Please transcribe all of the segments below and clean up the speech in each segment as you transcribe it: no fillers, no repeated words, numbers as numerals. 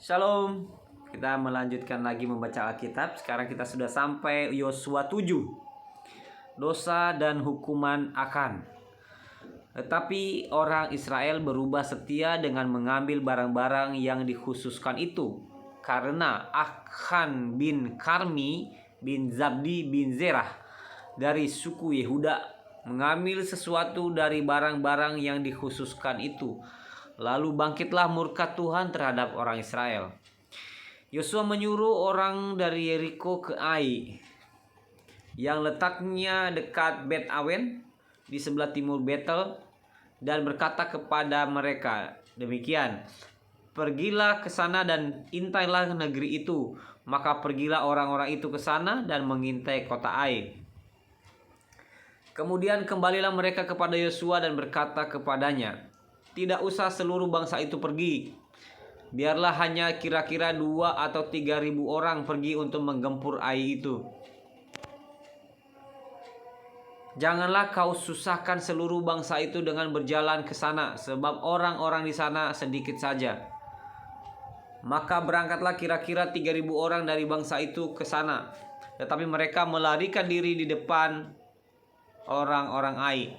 Shalom. Kita melanjutkan lagi membaca Alkitab. Sekarang kita sudah sampai Yosua 7. Dosa dan hukuman akan. Tetapi orang Israel berubah setia dengan mengambil barang-barang yang dikhususkan itu. Karena Achan bin Karmi bin Zabdi bin Zerah dari suku Yehuda mengambil sesuatu dari barang-barang yang dikhususkan itu. Lalu bangkitlah murka Tuhan terhadap orang Israel. Yosua menyuruh orang dari Yeriko ke Ai, yang letaknya dekat Bet Awen di sebelah timur Betel, dan berkata kepada mereka demikian, pergilah ke sana dan intailah negeri itu. Maka pergilah orang-orang itu ke sana dan mengintai kota Ai. Kemudian kembalilah mereka kepada Yosua dan berkata kepadanya, tidak usah seluruh bangsa itu pergi. Biarlah hanya kira-kira 2 atau 3.000 orang pergi untuk menggempur Ai itu. Janganlah kau susahkan seluruh bangsa itu dengan berjalan ke sana, sebab orang-orang di sana sedikit saja. Maka berangkatlah kira-kira 3.000 orang dari bangsa itu ke sana. Tetapi mereka melarikan diri di depan orang-orang Ai.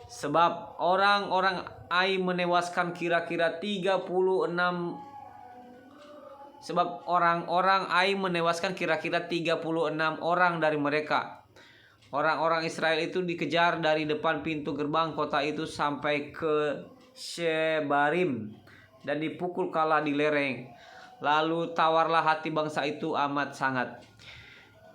Sebab orang-orang Ai menewaskan kira-kira 36 orang dari mereka. Orang-orang Israel itu dikejar dari depan pintu gerbang kota itu sampai ke Shebarim dan dipukul kalah di lereng. Lalu tawarlah hati bangsa itu amat sangat.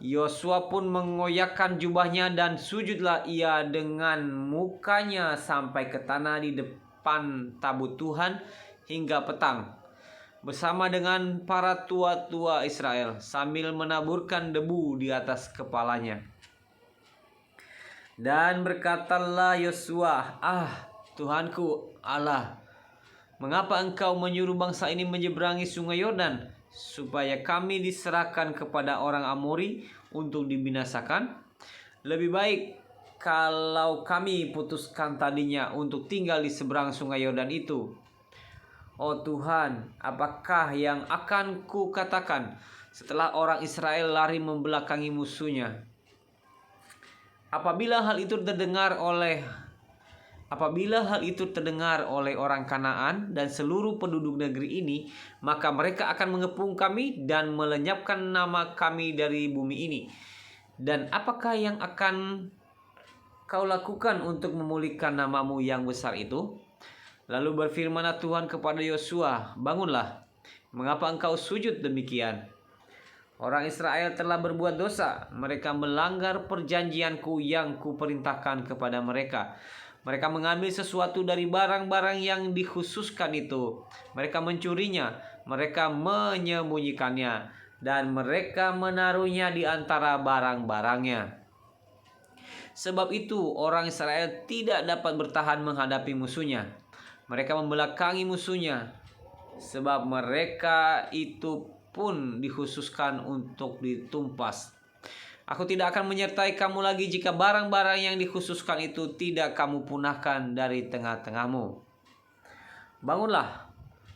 Yosua pun mengoyakkan jubahnya dan sujudlah ia dengan mukanya sampai ke tanah di depan tabut Tuhan hingga petang, bersama dengan para tua-tua Israel, sambil menaburkan debu di atas kepalanya. Dan berkatalah Yosua, Tuhanku Allah, mengapa engkau menyuruh bangsa ini menyeberangi sungai Yordan, supaya kami diserahkan kepada orang Amori untuk dibinasakan? Lebih baik kalau kami putuskan tadinya untuk tinggal di seberang sungai Yordan itu. Oh Tuhan, apakah yang akan ku katakan setelah orang Israel lari membelakangi musuhnya? Apabila hal itu terdengar oleh orang Kanaan dan seluruh penduduk negeri ini, maka mereka akan mengepung kami dan melenyapkan nama kami dari bumi ini. Dan apakah yang akan kau lakukan untuk memulihkan namamu yang besar itu? Lalu berfirmanlah Tuhan kepada Yosua, bangunlah, mengapa engkau sujud demikian? Orang Israel telah berbuat dosa, mereka melanggar perjanjianku yang kuperintahkan kepada mereka. Mereka mengambil sesuatu dari barang-barang yang dikhususkan itu. Mereka mencurinya, mereka menyembunyikannya, dan mereka menaruhnya di antara barang-barangnya. Sebab itu orang Israel tidak dapat bertahan menghadapi musuhnya. Mereka membelakangi musuhnya, sebab mereka itu pun dikhususkan untuk ditumpas. Aku tidak akan menyertai kamu lagi jika barang-barang yang dikhususkan itu tidak kamu punahkan dari tengah-tengahmu. Bangunlah,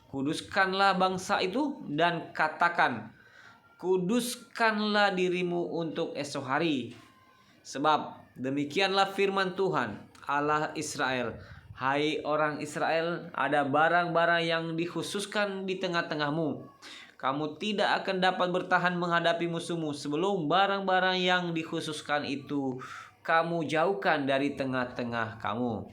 kuduskanlah bangsa itu dan katakan, kuduskanlah dirimu untuk esok hari. Sebab demikianlah firman Tuhan Allah Israel. Hai orang Israel, ada barang-barang yang dikhususkan di tengah-tengahmu. Kamu tidak akan dapat bertahan menghadapi musuhmu sebelum barang-barang yang dikhususkan itu kamu jauhkan dari tengah-tengah kamu.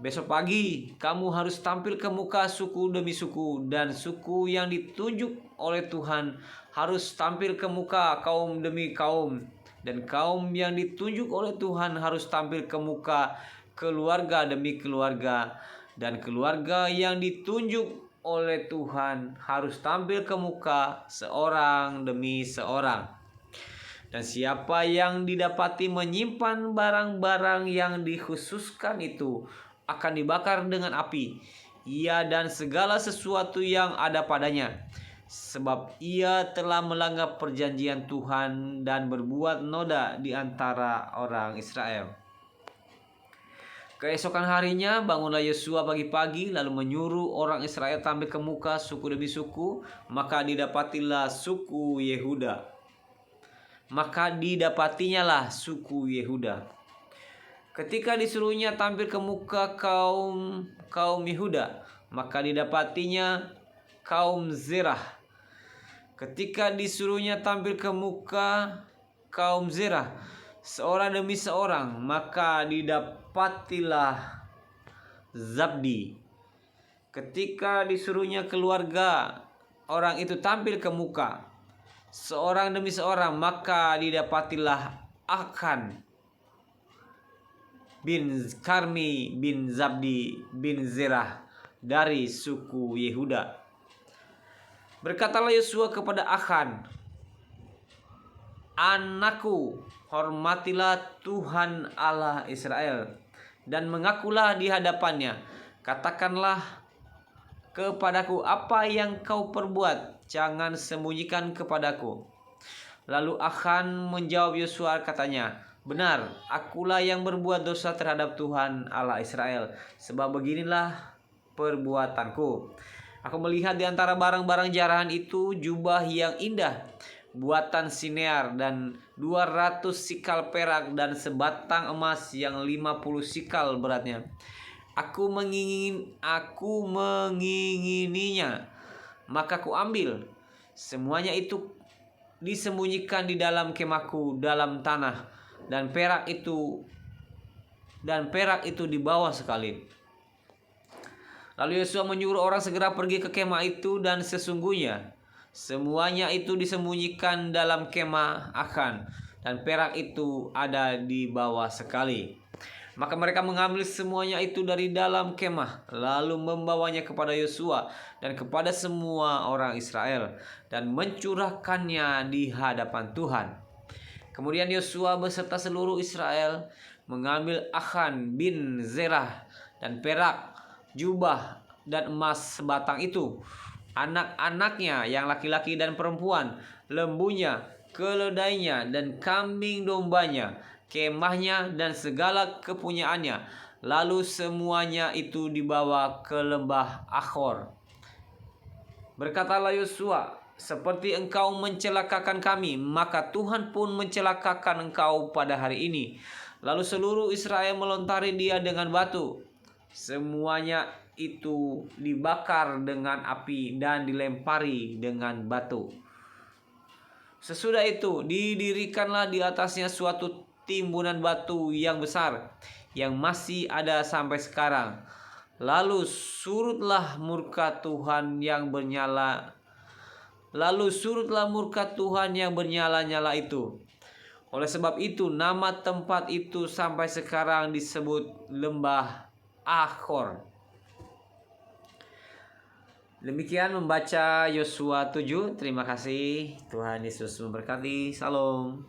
Besok pagi kamu harus tampil ke muka suku demi suku, dan suku yang ditunjuk oleh Tuhan harus tampil ke muka kaum demi kaum, dan kaum yang ditunjuk oleh Tuhan harus tampil ke muka keluarga demi keluarga, dan keluarga yang ditunjuk oleh Tuhan harus tampil ke muka seorang demi seorang. Dan siapa yang didapati menyimpan barang-barang yang dikhususkan itu akan dibakar dengan api, ia dan segala sesuatu yang ada padanya, sebab ia telah melanggar perjanjian Tuhan dan berbuat noda di antara orang Israel. Keesokan harinya bangunlah Yosua pagi-pagi lalu menyuruh orang Israel tampil ke muka suku demi suku, maka didapatilah suku Yehuda. Maka didapatinya lah suku Yehuda. Ketika disuruhnya tampil ke muka kaum Yehuda, maka didapatinya kaum Zerah. Ketika disuruhnya tampil ke muka kaum Zerah, seorang demi seorang, maka didapatilah Zabdi. Ketika disuruhnya keluarga orang itu tampil ke muka seorang demi seorang, maka didapatilah Akan bin Karmi bin Zabdi bin Zerah dari suku Yehuda. Berkatalah Yosua kepada Akan, "Anakku, hormatilah Tuhan Allah Israel dan mengakulah di hadapannya. Katakanlah kepadaku apa yang kau perbuat, jangan sembunyikan kepadaku." Lalu Akan menjawab Yosua, katanya, "Benar, akulah yang berbuat dosa terhadap Tuhan Allah Israel, sebab beginilah perbuatanku. Aku melihat di antara barang-barang jarahan itu jubah yang indah, buatan Sinear dan 200 sikal perak dan sebatang emas yang 50 sikal beratnya. Aku mengingininya, maka ku ambil. Semuanya itu disembunyikan di dalam kemahku dalam tanah, dan perak itu dibawa sekali." Lalu Yosua menyuruh orang segera pergi ke kemah itu, dan sesungguhnya semuanya itu disembunyikan dalam kemah Akan, dan perak itu ada di bawah sekali. Maka mereka mengambil semuanya itu dari dalam kemah, lalu membawanya kepada Yosua dan kepada semua orang Israel, dan mencurahkannya di hadapan Tuhan. Kemudian Yosua beserta seluruh Israel mengambil Akan bin Zerah dan perak, jubah dan emas sebatang itu, anak-anaknya yang laki-laki dan perempuan, lembunya, keledainya dan kambing dombanya, kemahnya dan segala kepunyaannya. Lalu semuanya itu dibawa ke lembah Akhor. Berkatalah Yosua, "Seperti engkau mencelakakan kami, maka Tuhan pun mencelakakan engkau pada hari ini." Lalu seluruh Israel melontari dia dengan batu. Semuanya itu dibakar dengan api dan dilempari dengan batu. Sesudah itu didirikanlah di atasnya suatu timbunan batu yang besar, yang masih ada sampai sekarang. Lalu surutlah murka Tuhan yang bernyala-nyala itu. Oleh sebab itu nama tempat itu sampai sekarang disebut lembah Akhor. Demikian membaca Yosua 7. Terima kasih. Tuhan Yesus memberkati. Salam.